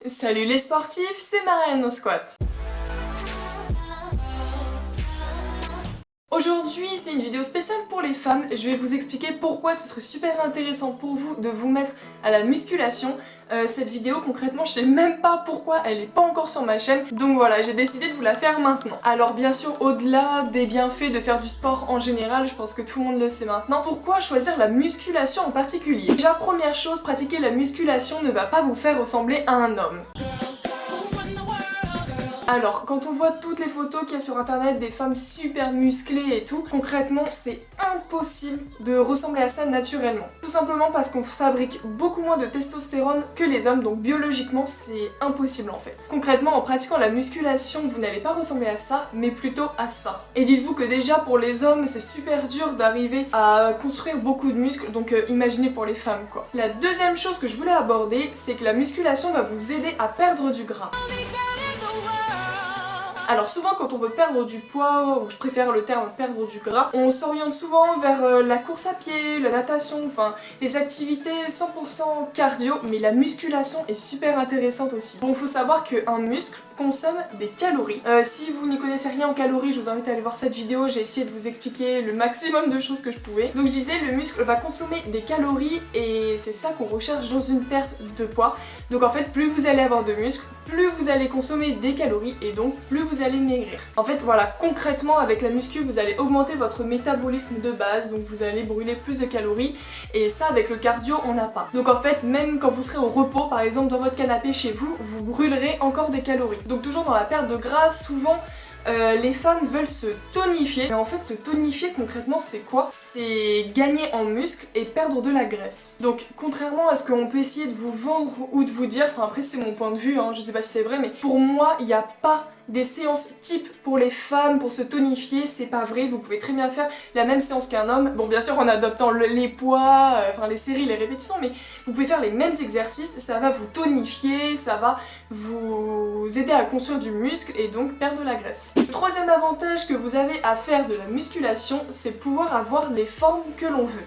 Salut les sportifs, c'est Marianne au squat. Aujourd'hui, c'est une vidéo spéciale pour les femmes. Je vais vous expliquer pourquoi ce serait super intéressant pour vous de vous mettre à la musculation. Cette vidéo, concrètement, je sais même pas pourquoi elle est pas encore sur ma chaîne. Donc voilà, j'ai décidé de vous la faire maintenant. Alors bien sûr, au-delà des bienfaits de faire du sport en général, je pense que tout le monde le sait maintenant, pourquoi choisir la musculation en particulier? Déjà, première chose, pratiquer la musculation ne va pas vous faire ressembler à un homme. Alors, quand on voit toutes les photos qu'il y a sur internet des femmes super musclées et tout, concrètement, c'est impossible de ressembler à ça naturellement. Tout simplement parce qu'on fabrique beaucoup moins de testostérone que les hommes, donc biologiquement, c'est impossible en fait. Concrètement, en pratiquant la musculation, vous n'allez pas ressembler à ça, mais plutôt à ça. Et dites-vous que déjà pour les hommes, c'est super dur d'arriver à construire beaucoup de muscles, donc imaginez pour les femmes quoi. La deuxième chose que je voulais aborder, c'est que la musculation va vous aider à perdre du gras. Alors souvent quand on veut perdre du poids, ou je préfère le terme perdre du gras, on s'oriente souvent vers la course à pied, la natation, enfin les activités 100% cardio, mais la musculation est super intéressante aussi. Bon, faut savoir qu'un muscle consomme des calories. Si vous n'y connaissez rien en calories, je vous invite à aller voir cette vidéo, j'ai essayé de vous expliquer le maximum de choses que je pouvais. Donc je disais, le muscle va consommer des calories et c'est ça qu'on recherche dans une perte de poids. Donc en fait, plus vous allez avoir de muscles, plus vous allez consommer des calories et donc plus vous allez maigrir. En fait voilà, concrètement avec la muscu vous allez augmenter votre métabolisme de base, donc vous allez brûler plus de calories et ça avec le cardio on n'a pas. Donc en fait même quand vous serez au repos par exemple dans votre canapé chez vous, vous brûlerez encore des calories. Donc toujours dans la perte de gras, souvent les femmes veulent se tonifier, mais en fait se tonifier concrètement c'est quoi? C'est gagner en muscle et perdre de la graisse. Donc contrairement à ce qu'on peut essayer de vous vendre ou de vous dire, enfin après c'est mon point de vue, hein, je sais pas si c'est vrai, mais pour moi il n'y a pas des séances type pour les femmes pour se tonifier, c'est pas vrai, vous pouvez très bien faire la même séance qu'un homme, bon bien sûr en adoptant les poids, enfin les séries, les répétitions, mais vous pouvez faire les mêmes exercices, ça va vous tonifier, ça va vous aider à construire du muscle et donc perdre de la graisse. Le troisième avantage que vous avez à faire de la musculation, c'est pouvoir avoir les formes que l'on veut.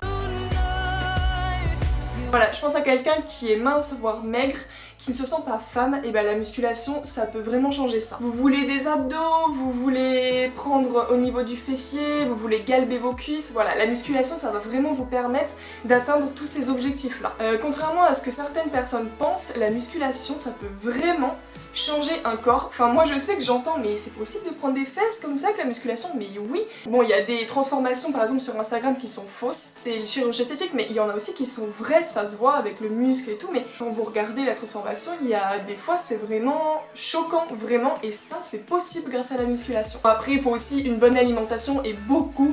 Voilà, je pense à quelqu'un qui est mince, voire maigre, qui ne se sent pas femme, et ben la musculation, ça peut vraiment changer ça. Vous voulez des abdos, vous voulez prendre au niveau du fessier, vous voulez galber vos cuisses, voilà, la musculation, ça va vraiment vous permettre d'atteindre tous ces objectifs-là. Contrairement à ce que certaines personnes pensent, la musculation, ça peut vraiment changer un corps. Enfin moi je sais que j'entends mais c'est possible de prendre des fesses comme ça avec la musculation, mais oui. Bon il y a des transformations par exemple sur Instagram qui sont fausses, c'est le chirurgie esthétique, mais il y en a aussi qui sont vraies, ça se voit avec le muscle et tout, mais quand vous regardez la transformation, il y a des fois c'est vraiment choquant, vraiment, et ça c'est possible grâce à la musculation. Après il faut aussi une bonne alimentation et beaucoup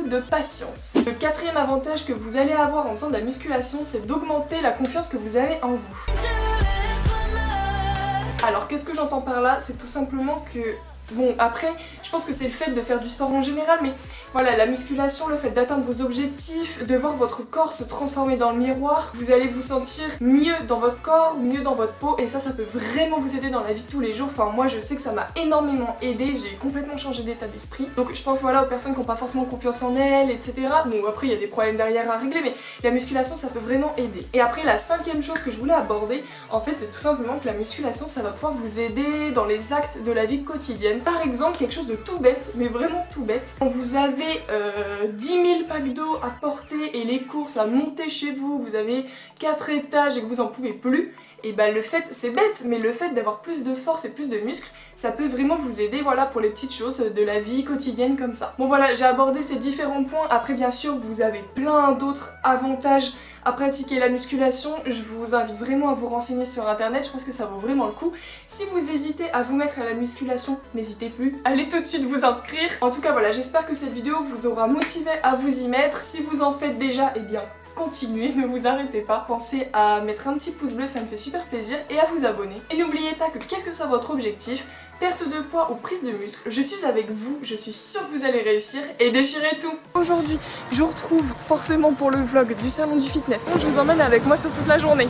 de patience. Le quatrième avantage que vous allez avoir en faisant de la musculation, c'est d'augmenter la confiance que vous avez en vous. Alors qu'est-ce que j'entends par là? C'est tout simplement que... Bon après, je pense que c'est le fait de faire du sport en général, mais voilà, la musculation, le fait d'atteindre vos objectifs, de voir votre corps se transformer dans le miroir, vous allez vous sentir mieux dans votre corps, mieux dans votre peau, et ça peut vraiment vous aider dans la vie de tous les jours. Enfin moi je sais que ça m'a énormément aidé, j'ai complètement changé d'état d'esprit. Donc je pense voilà aux personnes qui n'ont pas forcément confiance en elles, etc. Bon après il y a des problèmes derrière à régler, mais la musculation ça peut vraiment aider. Et après la cinquième chose que je voulais aborder, en fait c'est tout simplement que la musculation ça va pouvoir vous aider dans les actes de la vie quotidienne. Par exemple, quelque chose de tout bête, mais vraiment tout bête. Quand vous avez 10 000 packs d'eau à porter et les courses à monter chez vous, vous avez 4 étages et que vous en pouvez plus, et bah le fait, c'est bête, mais le fait d'avoir plus de force et plus de muscles, ça peut vraiment vous aider, voilà, pour les petites choses de la vie quotidienne comme ça. Bon voilà, j'ai abordé ces différents points. Après bien sûr, vous avez plein d'autres avantages à pratiquer la musculation. Je vous invite vraiment à vous renseigner sur internet, je pense que ça vaut vraiment le coup. Si vous hésitez à vous mettre à la musculation, n'hésitez plus, allez tout de suite vous inscrire. En tout cas voilà, j'espère que cette vidéo vous aura motivé à vous y mettre. Si vous en faites déjà, eh bien continuez, ne vous arrêtez pas. Pensez à mettre un petit pouce bleu, ça me fait super plaisir, et à vous abonner. Et n'oubliez pas que quel que soit votre objectif, perte de poids ou prise de muscle, je suis avec vous, je suis sûre que vous allez réussir et déchirer tout. Aujourd'hui, je vous retrouve forcément pour le vlog du salon du fitness. Je vous emmène avec moi sur toute la journée.